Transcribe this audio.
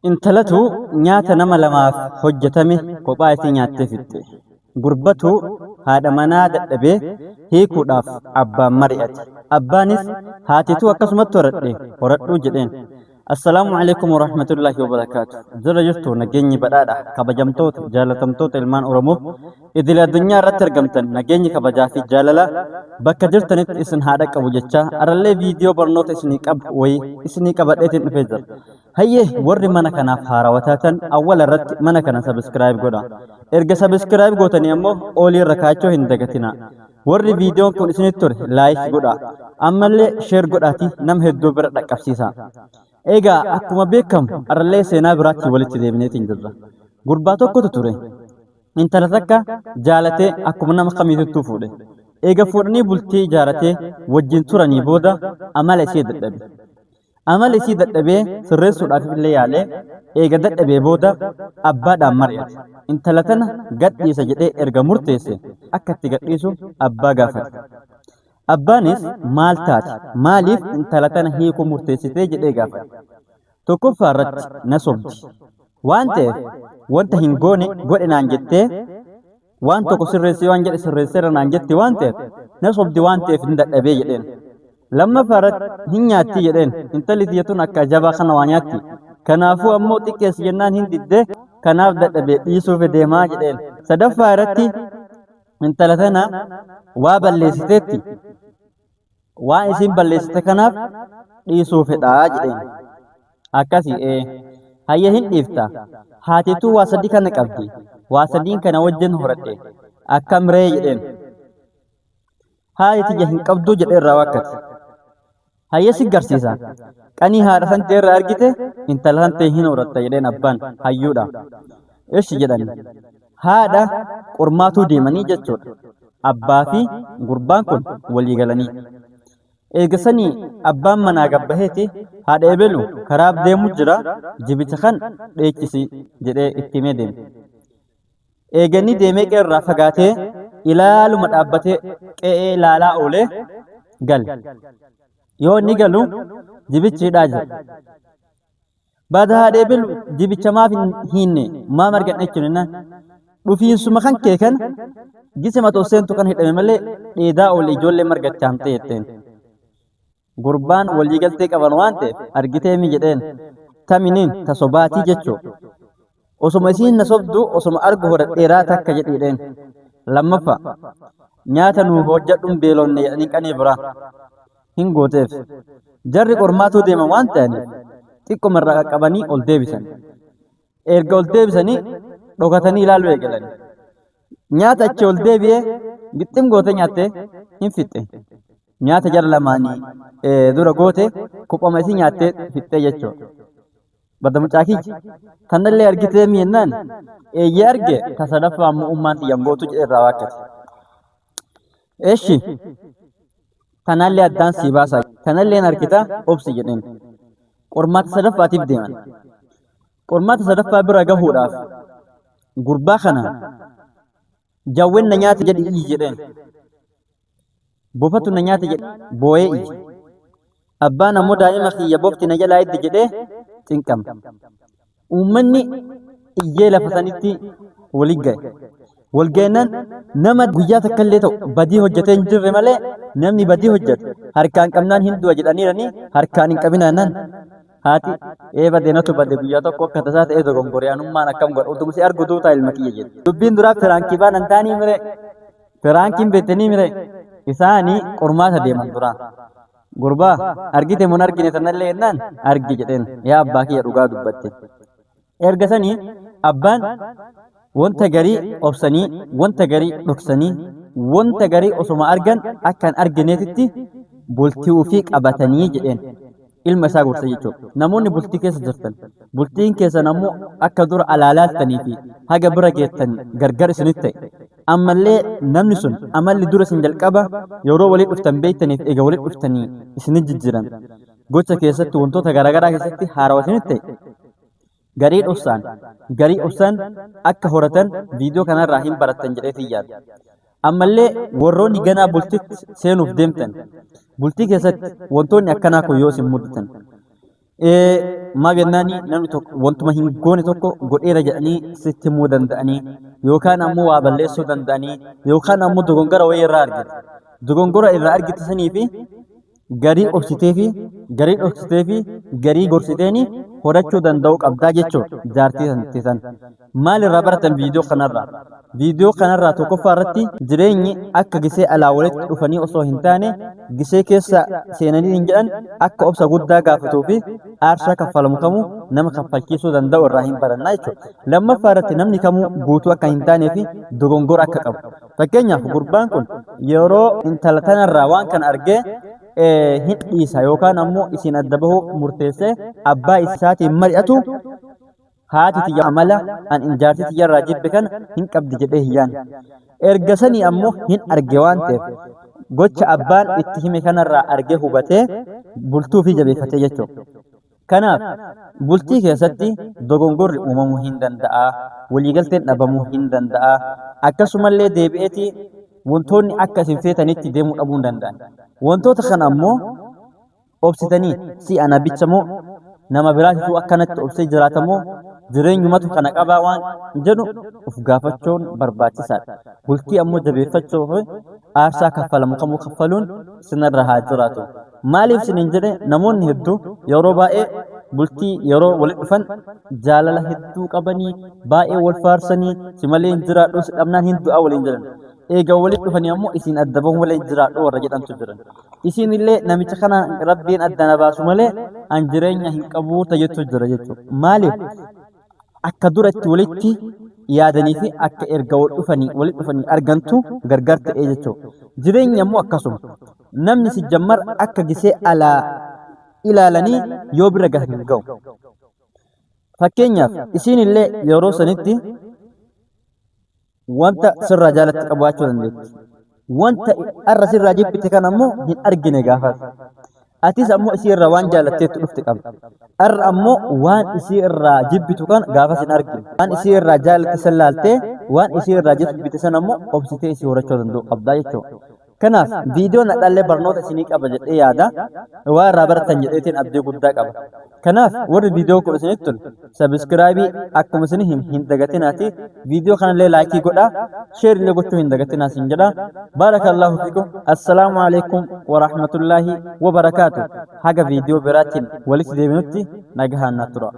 Intalatu nyaata nama lamaaf hojjetame kophaa isii nyaattee fixxe. Gurbatu haadha manaa dadhabee hiikuudhaaf abbaan mari'ate. Abbaanis haatituu akkasumatti horadhuu jedheen. Assalaamu alaikum warahmatullahi wabarakaatu. Jala jirtu nageenyi badhaadha kabajamtoota jaalatamtoota ilmaan Oromoo idil addunyaa irratti argamtan nageenyi kabajaa fi jaalala bakka jirtanitti isin haadha qabu jecha arallee viidiyoo barnoota isinii qabadheetiin dhufee jira. Hayyee warri mana kanaaf haarawaa taatan awwala irratti mana kana subscribe godha. Erga subscribe gootanii ammoo olii irra kaachoo hin dagatina. Warri viidiyoon kun isinitti ture like godha. Ammallee share godhaati nama hedduu bira dhaqqabsiisa. Egaa akkuma beekamu arallee seenaa biraatti walitti deebineetiin jirra. Gurbaa tokkotu ture. Intala takka jaalatee akkuma nama kamiituttuu fuudhe. Eega fuudhanii bultii ijaaratee wajjin turanii booda amala isii dadhabe. Amala isii dadhabee sirreessuudhaaf illee yaalee eega dadhabee booda abbaadhaan mari'ate. Intala tana gadhiisa jedhee erga murteesse akka itti gadhiisu abbaa gaafate. Abbaanis maal taati? Maaliif intala tana hiikuu murteessitee jedhee gaafate. Tokkoffaa irratti na sobdi. Waan ta'eef wanta hin goone godhe naan jettee waan tokko sirreessee waan jedhe sirreesseera naan jette waan ta'eef na sobdi waan ta'eef hin dadhabee jedheen. Lammaffaa irratti hin nyaatti jedheen. Intalli tiyyatuun akka jabaa kana waa nyaatti. Kanaafuu ammoo xiqqeessi jennaan hin diddee kanaaf dadhabee dhiisuuf deemaa jedheen. Sadaffaa irratti intala tana waa balleessiteetti. Waan isin balleessite kanaaf dhiisuu fedhaa jedheen. Akkasii hayya hin dhiifta. Haatituu waa sadii kana qabdi. Waa sadiin kana wajjin horadhe. Akkam ree jedheen. Haati tiyya hin qabduu jedhee irraa wakkate. Hayya si garsiisa. Qanii haadha san ta'e irraa argite intala san ta'e hin horatta jedheen abbaan hayyuudha. Eshi jedhani. Haadha qormaatuu deemanii jechuudha. Abbaa fi gurbaan kun walii galanii. Eegasanii abbaan manaa gabbaheeti haadha ebelu karaaf deemu jira jibicha kan dheechisi jedhee itti himee deeme. Eeganii deemee qeerraa fagaatee ilaaluma dhaabbatee qe'ee ilaalaa oolee gale. Yoo inni galu jibichi hidhaa jira. Baada haadha ebelu jibicha maaf hin hiinne maa margan jechuun innaan dhufiinsuma kan kee kana gisima tooseentu kan hidhame malee dheedaa oolee ijoollee margatti hamtee jetteen. Gurbaan walii galtee qaban waan ta'eef argitee mi jedheen taminiin tasobaatii jechuu. Osuma isiin na sobduu osuma argu horadheeraa takka jedhiidheen. Lammaffaa nyaata nuu hojjedhuun beelonne jedhanii qanii biraa hin gooteef. Jarri qormaatuu deeman waan ta'aniif xiqquma irraa qaqqabanii ol deebisan. Erga ol deebisanii dhokatanii ilaaluu eegalan. Nyaata achi ol deebi'ee gixxim goote nyaattee hin fixxe. Nyaata jara lamaanii dura goote kuphama isii nyaattee fixxee jechuudha. Badda mucaakiji kanallee argitee mi'ennaan eeyyee arge ta sadaffaa ammoo ummaan xiyyan gootu jedhee irraa waakkate. Eeshi kanallee addaan sii baasa. Kanalleen argita obsi jedheen. Qormaata sadaffaatiif deeman. Qormaata sadaffaa bira gahuudhaaf gurbaa kana jawween na nyaata jedhi jedheen. Bofatu na nyaata jedhe boo'ee iji. Abbaan ammoo daa'ima kiyya bofti na jalaa iddi jedhee xinqama. Uummanni iyyee lafa sanitti walii ga'e. Walga'inaan nama guyyaa takka illee ta'u badii hojjetee hin jirre malee namni badii hojjetu harkaan qabnaan hin du'a jedhaniiranii harkaan hin qabinaanaan haati badeenatu badde guyyaa tokko akka tasaa ta'ee dogongoryaanummaan akkam godha utumsi argu duutaa ilma kiyya jedhe. Dubbiin duraaf firaankii baanan taanii mire firaankiin beektanii mire isaanii qormaata deeman duraa. Gurbaa argite mun argine sanallee jennaan argi jedheen yaa abbaa kiyya dhugaa dubbatte. Erga sanii abbaan wanta garii obsanii wanta garii dhoksanii wanta garii osuma argan akka hin argineetitti bultii ofii qabatanii jedheen ilma isaa gorsa jechuudha. Namoonni bultii keessa jirtan bultiin keessan ammoo akka dura alaalaattanii fi haga bira geettan gargar isinitti ta'e. Ammallee namni sun amalli dura isin jalqaba yeroo walii dhuftan beektaniif eega walii dhuftanii isinit jijjiiran. Gocha keessatti wantoota garaagaraa keessatti haarawaa isinitti ta'e. Garii obsaan akka horatan viidiyoo kanarraa hin barattan jedheetii yaada. Ammallee warroonni ganaa bultitti seenuuf deemtan bultii keessatti wantoonni akkanaa kun yoo isin mudatan ما جناني نمني توك وانتم هين قوني توكو قول إيرا جأني ستمو دندأني يوكان أمو وابلسو دندأني يوكان أمو دقنقر ويرا أرجل دقنقر إذا أرجل تسني في garii obsitee fi garii dhoksitee fi garii gorsiteeni horachuu danda'u qabdaa jechuudha jaartii santiisan. Maal irraa baratan viidiyoo kanarraa tokkoffaa irratti jireenyi akka gisee alaa walitti dhufanii osoo hin taane gisee keessa seenanii hin jedhan akka obsa guddaa gaafatuu fi arshaa kaffalamu kamuu nama kaffalchiisuu danda'u irraa hin barannaa jechuudha. Lammaffaa irratti namni kamuu guutuu akka hin taanee fi dogongora akka qabu. Fakkeenyaaf gurbaan kun yeroo intala tanarraa waan kana argee hin dhiisa yookaan ammoo isin adda bahuu murteessee abbaa isaatiin mari'atu haati tiyya amala an injaartii tiyyarraa jibbe kana hin qabdi jedhee hiyyaan. Erga sanii ammoo hin arge waan ta'eef gocha abbaan itti hime kanarraa argee hubatee bultuu fi jabeeffatee jechuudha. Kanaaf bultii keessatti dogongorri uumamuu hin danda'a, waliigalteen dhabamuu hin danda'a, akkasumallee deebi'eetii wantoonni akka isin feetanitti deemuu dhabuu hin danda'an. Wantoota kana ammoo obsitanii si ana bichamoo nama biraatitu akkanatti obsee jiraatamoo jireenyumatu kana qabaa waan jedhu of gaafachuun barbaachisaadha. Bultii ammoo jabeeffachuuf aarsaa kaffalamu kamuu kaffaluun sinarra haa jiraatu. Maaliif sinin jedhe namoonni hedduu yeroo baay'ee bultii yeroo walitti dhufan jaalala hedduu qabanii baay'ee wal faarsanii si malee hin jiraadhu si dhabnaan hin du'aa waliin jedhan. Eega walitti dhufanii ammoo isin adda bahu malee jiraadhu warra jedhamtu jiran. Isin illee namicha kana rabbiin adda na baasu malee an jireenya hin qabu tajettu jira jechuudha. Maaliif akka duratti walitti yaadanii fi akka erga walitti dhufanii argantu gargar ta'ee jechuudha. Jireenya ammoo akkasuma namni si jammar akka gisee alaa ilaalanii yoo bira gahan hin ga'u. Fakkeenyaaf isin illee yeroo sanitti wanta sirraa jaalatti qabaachuu dandeetti. Wanta arra sirraa jibbite kan ammoo hin argine gaafas. Atis ammoo isii irraa waan jaalatteetti dhufte qabda. Arra ammoo waan isii irraa jibbitu kan gaafas hin argine. Waan isii irraa jaalatte san laaltee waan isii irraa jibbite san ammoo obsitee isii horachuu danda'u qabdaa jechuudha. Kanaaf viidiyoon dhaallee barnoota isinii qaba jedhee yaada waan irraa baratan jedheetiin abdii guddaa qaba. Kanaaf warri viidiyoo kun isinitti tolu sabiskiraabii akkuma isin hin dagatinaati viidiyoo kanallee laayikii godhaa sheer illee gochuu hin dagatinaas hin jedha. Baarakallahu fiikum. Assalaamu alaikum wa rahmatullaahi wa barakaatu. Haga viidiyoo biraatiin walitti deebinutti nagahaan na tura.